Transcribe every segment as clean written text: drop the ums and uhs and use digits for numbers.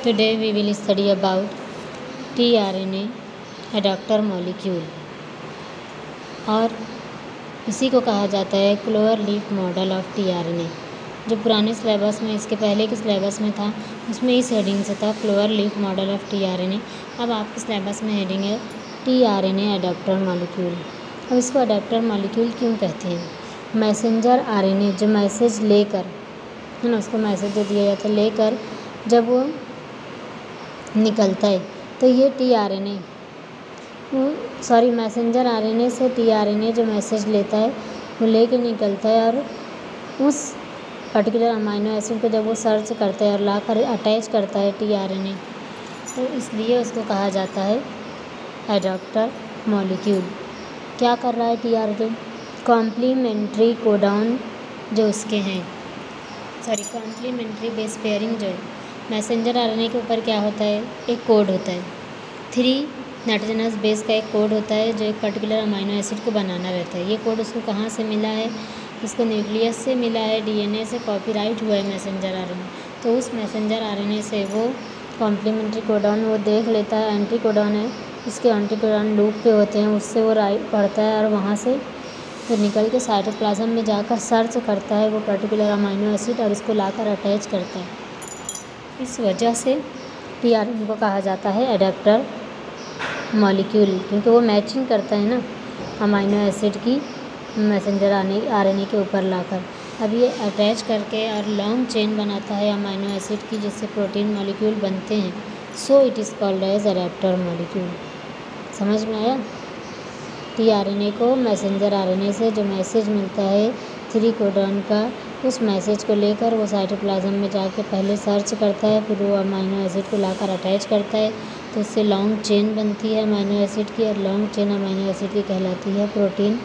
Today we will study about tRNA adapter molecule और इसी को कहा जाता है clover leaf model of tRNA। जो पुराने सिलेबस में, इसके पहले के सिलेबस में था, उसमें इस हेडिंग से था clover leaf model of tRNA। अब आपके सिलेबस में हेडिंग है tRNA अडेप्टर मॉलिक्यूल। अब इसको अडेप्टर मॉलिक्यूल क्यों कहते हैं? मैसेंजर आरएनए जो मैसेज लेकर, है ना, उसको मैसेज जो दिया जाता है लेकर जब वो निकलता है तो ये tRNA मैसेंजर आरएनए से tRNA जो मैसेज लेता है वो लेकर निकलता है और उस पर्टिकुलर अमाइनो एसिड को जब वो सर्च करता है और लाकर अटैच करता है tRNA, तो इसलिए उसको कहा जाता है एडाप्टर मॉलिक्यूल। क्या कर रहा है tRNA? कॉम्प्लीमेंट्री कोडॉन जो उसके हैं, कॉम्प्लीमेंट्री बेस पेयरिंग जो है मैसेंजर आरएनए के ऊपर क्या होता है, एक कोड होता है 3 नाइट्रोजनस बेस का एक कोड होता है जो एक पर्टिकुलर अमाइनो एसिड को बनाना रहता है। ये कोड उसको कहाँ से मिला है? इसको न्यूक्लियस से मिला है, डीएनए से कॉपीराइट हुआ है मैसेंजर आरएनए। तो उस मैसेंजर आरएनए से वो कॉम्प्लीमेंट्री कोडॉन वो देख लेता है, एंटी कोडॉन है, इसके एंटी कोडॉन लूप पे होते हैं, उससे वो राइट पढ़ता है और वहाँ से तो निकल के साइटोप्लाज्म में जाकर सर्च करता है वो पर्टिकुलर अमाइनो एसिड और इसको लाकर अटैच करता है। इस वजह से tRNA को कहा जाता है एडेप्टर मॉलिक्यूल, क्योंकि वो मैचिंग करता है ना अमाइनो एसिड की मैसेंजर आरएनए के ऊपर लाकर। अब ये अटैच करके और लॉन्ग चेन बनाता है अमाइनो एसिड की, जिससे प्रोटीन मॉलिक्यूल बनते हैं। So it is called as adapter molecule. समझ में आया? tRNA को मैसेंजर आरएनए से जो मैसेज मिलता है 3 कोडॉन का, उस मैसेज को लेकर वो साइटोप्लाज्म में जाके पहले सर्च करता है, फिर वो अमाइनो एसिड को लाकर अटैच करता है, तो उससे लॉन्ग चेन बनती है अमाइनो एसिड की, और लॉन्ग चेन अमाइनो एसिड की कहलाती है protein.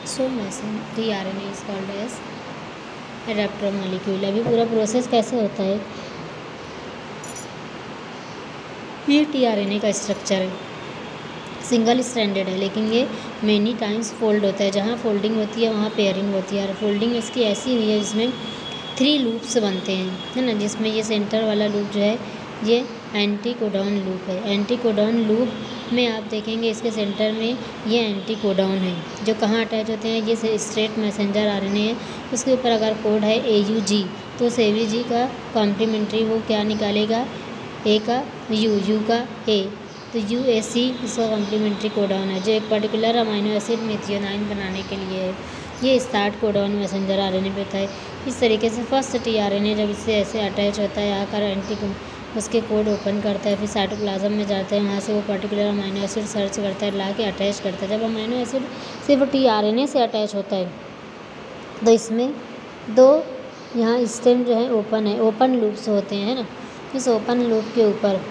So tRNA is called as adapter molecule. अभी पूरा प्रोसेस कैसे होता है, ये tRNA का स्ट्रक्चर है, सिंगल स्ट्रैंडेड है, लेकिन ये मेनी टाइम्स फोल्ड होता है। जहाँ फोल्डिंग होती है वहाँ पेयरिंग होती है, और फोल्डिंग इसकी ऐसी हुई है जिसमें 3 लूप्स बनते हैं, है ना, जिसमें ये सेंटर वाला लूप जो है ये एंटी कोडॉन लूप है। एंटी कोडॉन लूप में आप देखेंगे इसके सेंटर में ये एंटी कोडॉन है जो कहाँ अटैच होते हैं, ये स्ट्रेट मैसेंजर आरएनए है, उसके ऊपर अगर कोड है AUG, तो उस AUG का कॉम्प्लीमेंट्री वो क्या निकालेगा, A का U का A, तो UAC इसका कॉम्प्लीमेंट्री कोडॉन है जो एक पर्टिकुलर अमाइनो एसिड मेथियोनाइन बनाने के लिए है। ये स्टार्ट कोडॉन मैसेंजर आरएनए पे था। इस तरीके से फर्स्ट tRNA जब इससे ऐसे अटैच होता है आकर एंटी उसके कोड ओपन करता है, फिर साइटोप्लाज्म में जाता है, वहाँ से वो पर्टिकुलर अमाइनो एसिड सर्च करता है, ला के अटैच करता है। जब अमाइनो एसिड सिर्फ tRNA से अटैच होता है तो इसमें 2 यहाँ स्टेम जो है ओपन है, ओपन लूप्स होते हैं ना। इस ओपन लूप के ऊपर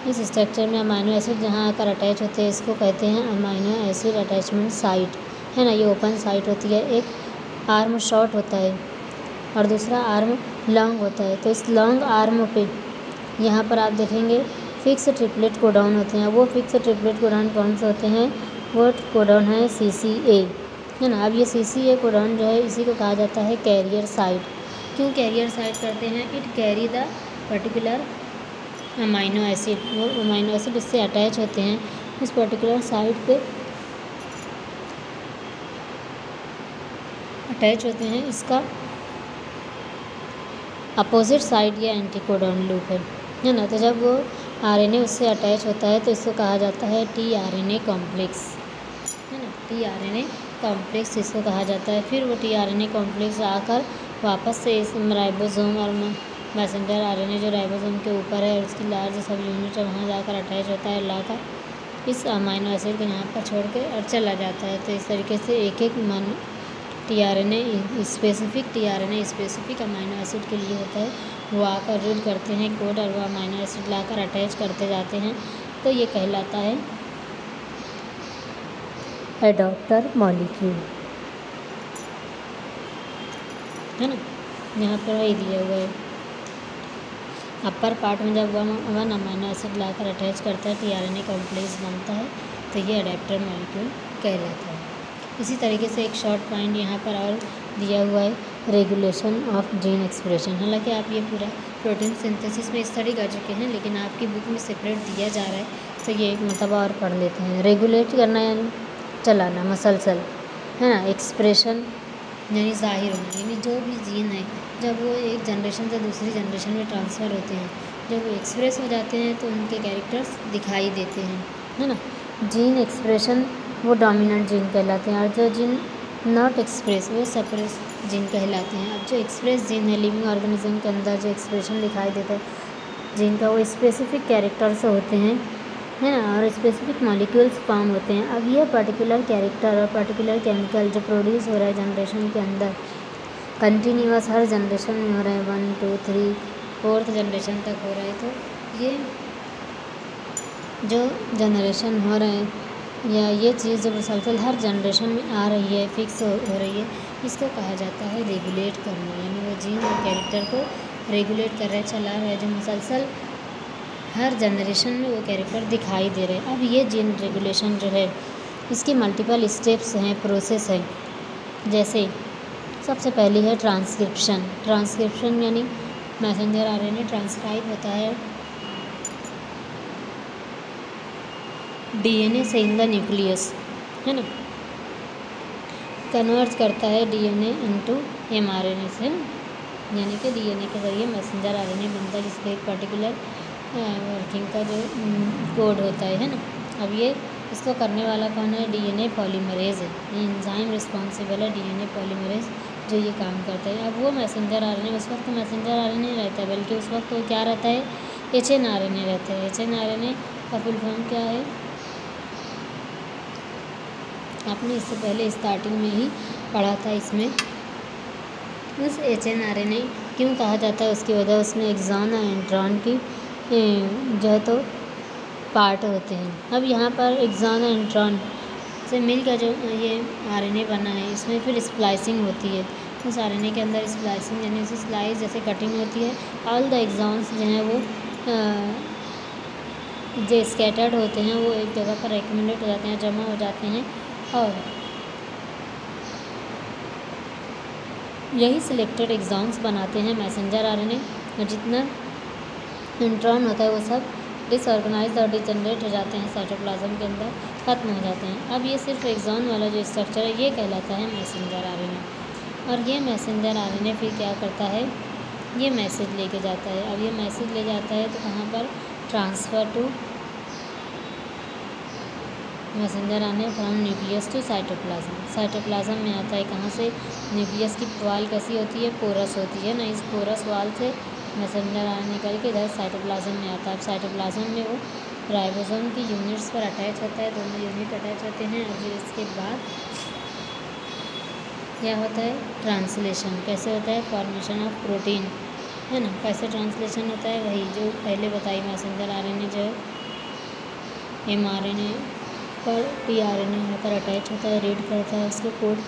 इस स्ट्रक्चर में अमाइनो एसिड जहाँ आकर अटैच होते हैं इसको कहते हैं अमाइनो एसिड अटैचमेंट साइट, है ना। ये ओपन साइट होती है, एक आर्म शॉर्ट होता है और दूसरा आर्म लॉन्ग होता है। तो इस लॉन्ग आर्म पे यहाँ पर आप देखेंगे फिक्स ट्रिपलेट कोडॉन होते हैं। वो फिक्स ट्रिपलेट कोडॉन कौन से होते हैं? वो कोडॉन है CCA, है ना। अब ये CCA कोडॉन जो है इसी को कहा जाता है कैरियर साइट। क्यों कैरियर साइट करते हैं? It carry the particular amino acid, वो अमाइनो एसिड इससे अटैच होते हैं उस पर्टिकुलर साइट पे अटैच होते हैं। इसका अपोजिट साइड ये एंटी कोडॉन लूप है ना। तो जब वो आरएनए उससे अटैच होता है तो इसको कहा जाता है tRNA कॉम्प्लेक्स, है ना। tRNA कॉम्प्लेक्स इसको कहा जाता है। फिर वो tRNA कॉम्प्लेक्स आकर वापस से इस राइबोसोम और मैसेंजर आरएनए जो राइबोसोम के ऊपर है और उसकी लार्ज सब यूनिट है वहाँ जाकर अटैच होता है, लाकर इस अमाइनो एसिड को यहाँ पर छोड़ के और चला जाता है। तो इस तरीके से एक tRNA स्पेसिफिक अमाइनो एसिड के लिए होता है, वो आकर रीड करते हैं कोड और वो अमाइनो एसिड लाकर अटैच करते जाते हैं। तो ये कहलाता है एडाप्टर मॉलिक्यूल, है ना। यहाँ पर वही दिया हुआ है, अपर पार्ट में जब 1 अमाइनो एसिड लाकर अटैच करता है tRNA कॉम्प्लेक्स बनता है, तो ये एडेप्टर मॉलिक्यूल कहलाता है। इसी तरीके से एक शॉर्ट पॉइंट यहाँ पर और दिया हुआ है रेगुलेशन ऑफ जीन एक्सप्रेशन। हालांकि आप ये पूरा प्रोटीन सिंथेसिस में स्टडी कर चुके हैं, लेकिन आपकी बुक में सेपरेट दिया जा रहा है, तो ये एक मरतबा और पढ़ लेते हैं। रेगुलेट करना यानी चलाना, मसलसल, है ना। एक्सप्रेशन यानी ज़ाहिर होना, यानी जो भी जीन है जब वो एक जनरेशन से दूसरी जनरेशन में ट्रांसफ़र होते हैं, जब वो एक्सप्रेस हो जाते हैं तो उनके कैरेक्टर्स दिखाई देते हैं, है ना। जीन एक्सप्रेशन वो डोमिनेंट जीन कहलाते हैं, और जो जीन नॉट एक्सप्रेस वो सप्रेस जीन कहलाते हैं। अब जो एक्सप्रेस जीन है लिविंग ऑर्गेनिज्म के अंदर जो एक्सप्रेशन दिखाई देता है जीन का, वो स्पेसिफिक कैरेक्टर्स होते हैं, है ना, और स्पेसिफिक मॉलिक्यूल्स फॉर्म होते हैं। अब ये पर्टिकुलर कैरेक्टर और पर्टिकुलर केमिकल जो प्रोड्यूस हो रहा है जनरेशन के अंदर, कंटिन्यूअस हर जनरेशन में हो रहा है, 1 2 3 4th जनरेशन तक हो रहा है, तो ये जो जनरेशन हो रहे हैं या ये चीज़ जो मुसलसल हर जनरेशन में आ रही है, फिक्स हो रही है, इसको कहा जाता है रेगुलेट करना। यानी वो जीन और कैरेक्टर को रेगुलेट कर रहा है, चला रहा है, जो मुसलसल हर जनरेशन में वो कैरेक्टर दिखाई दे रहे हैं। अब ये जीन रेगुलेशन जो है इसकी मल्टीपल स्टेप्स हैं, प्रोसेस है। जैसे सबसे पहली है ट्रांसक्रिप्शन। ट्रांसक्रिप्शन यानी मैसेंजर आरएनए ट्रांसक्राइब होता है डीएनए से इन द न्यूक्लियस, है ना, कन्वर्ट करता है डीएनए इनटू एमआरएनए से, यानी कि डीएनए के ज़रिए मैसेंजर आरएनए बनता है, जिसका एक पर्टिकुलर वर्किंग का जो कोड होता है ना। अब ये इसको करने वाला कौन है? डीएनए पॉलीमरेज है, ये एंजाइम रिस्पॉन्सिबल है डीएनए पॉलीमरेज जो ये काम करता है। अब वो मैसेंजर आरएनए उस वक्त मैसेंजर आरएनए रहता है, बल्कि उस वक्त वो क्या रहता है? एचएनआरएनए रहता है। एचएनआरएनए का फुल फॉर्म क्या है? आपने इससे पहले स्टार्टिंग में ही पढ़ा था। इसमें उस एचएनआरएनए क्यों कहा जाता है, उसकी वजह उसमें एक्सॉन और इंट्रॉन की जो है तो पार्ट होते हैं। अब यहाँ पर एक्सॉन और इंट्रॉन से मिलकर जो ये आरएनए बना है, इसमें फिर स्प्लाइसिंग होती है। उस आरएनए के अंदर स्प्लाइसिंग यानी उसे स्लाइस जैसे कटिंग होती है। ऑल द एक्सॉन्स जो हैं वो जो स्कैटर्ड होते हैं वो एक जगह पर एक्यूमुलेट हो जाते हैं, जमा हो जाते हैं, और यही सिलेक्टेड एक्सॉन्स बनाते हैं मैसेंजर आरएनए। और जितना इंट्रॉन होता है वो सब डिसऑर्गेनाइज और डिजनरेट हो जाते हैं, साइटोप्लाज्म के अंदर ख़त्म हो जाते हैं। अब ये सिर्फ एक्सॉन वाला जो स्ट्रक्चर है ये कहलाता है मैसेंजर आरएनए। और ये मैसेंजर आरएनए फिर क्या करता है? ये मैसेज लेके जाता है। अब ये मैसेज ले जाता है तो कहाँ पर? Transfer to messenger RNA from nucleus to cytoplasm. Cytoplasm में आता है कहाँ से? न्यूक्लियस की वाल कैसी होती है? पोरस होती है ना। इस पोरस वाल से मैसेंजर आरएनए निकल के इधर साइटोप्लाज्म में आता है। अब साइटोप्लाज्म में वो राइबोसोम की यूनिट्स पर अटैच होता है, दोनों यूनिट अटैच होते हैं। और फिर इसके बाद क्या होता है? ट्रांसलेशन। कैसे होता है? फॉर्मेशन ऑफ प्रोटीन, है ना। कैसे ट्रांसलेशन होता है? वही जो पहले बताई, मैसेंजर आरएनए जो एमआरएनए पर टीआरएनए यहाँ पर अटैच होता है, रीड करता है उसके कोड,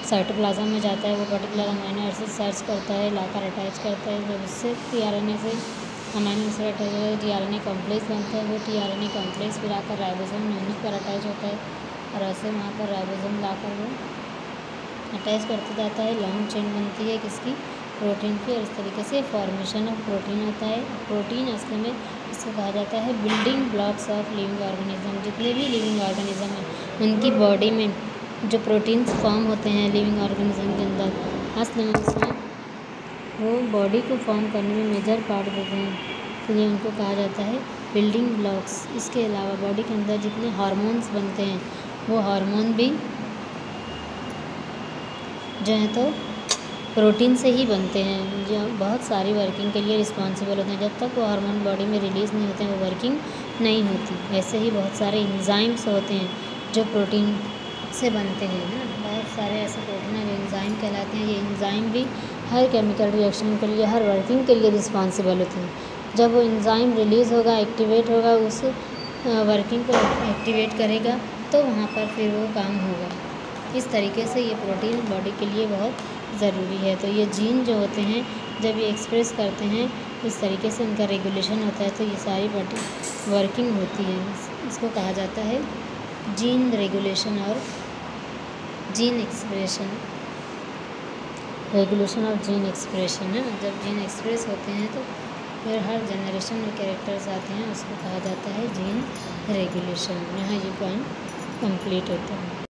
साइटोप्लाज्म में जाता है, वो पर्टिकुलर अमीनो एसिड सर्च करता है, लाकर अटैच करता है। जब उससे टीआरएनए से अमीनो एसिड अटैच होता है, टीआरएनए कॉम्प्लेक्स बनता है। वो टीआरएनए कॉम्प्लेक्स फिर आकर राइबोसोम यूनिट पर अटैच होता है, और ऐसे वहाँ पर राइबोसोम लाकर वो अटैच करते जाता है। लॉन्ग चेन बनती है किसकी? प्रोटीन की। और इस तरीके से फॉर्मेशन ऑफ प्रोटीन होता है। प्रोटीन असल में इसको कहा जाता है building blocks of living organism. जितने भी लिविंग ऑर्गेनिज्म हैं उनकी बॉडी में जो प्रोटीन्स फॉर्म होते हैं लिविंग ऑर्गेनिज्म के अंदर, असल में उसमें वो बॉडी को फॉर्म करने में मेजर पार्ट देते हैं, तो ये उनको कहा जाता है बिल्डिंग ब्लॉक्स। इसके अलावा बॉडी के अंदर जितने हार्मोन्स बनते हैं वो हार्मोन भी जो है तो प्रोटीन से ही बनते हैं, जो बहुत सारी वर्किंग के लिए रिस्पॉन्सिबल होते हैं। जब तक वो हार्मोन बॉडी में रिलीज़ नहीं होते हैं वो वर्किंग नहीं होती। ऐसे ही बहुत सारे एंजाइम्स होते हैं जो प्रोटीन से बनते हैं, है ना। बहुत सारे ऐसे प्रोटीन हैं जो एंजाइम कहलाते हैं। ये एंजाइम भी हर केमिकल रिएक्शन के लिए, हर वर्किंग के लिए रिस्पॉन्सिबल होते हैं। जब वो एंजाइम रिलीज़ होगा, एक्टिवेट होगा, उस वर्किंग को एक्टिवेट करेगा तो वहाँ पर फिर वो काम होगा। इस तरीके से ये प्रोटीन बॉडी के लिए बहुत ज़रूरी है। तो ये जीन जो होते हैं जब ये एक्सप्रेस करते हैं इस तरीके से इनका रेगुलेशन होता है, तो ये सारी बॉडी वर्किंग होती है। इसको कहा जाता है जीन रेगुलेशन और gene expression. Regulation of gene expression है, जब जीन एक्सप्रेस होते हैं तो फिर हर जनरेशन में कैरेक्टर्स आते हैं, उसको कहा जाता है जीन रेगुलेशन। यहाँ ये पॉइंट कंप्लीट होता है।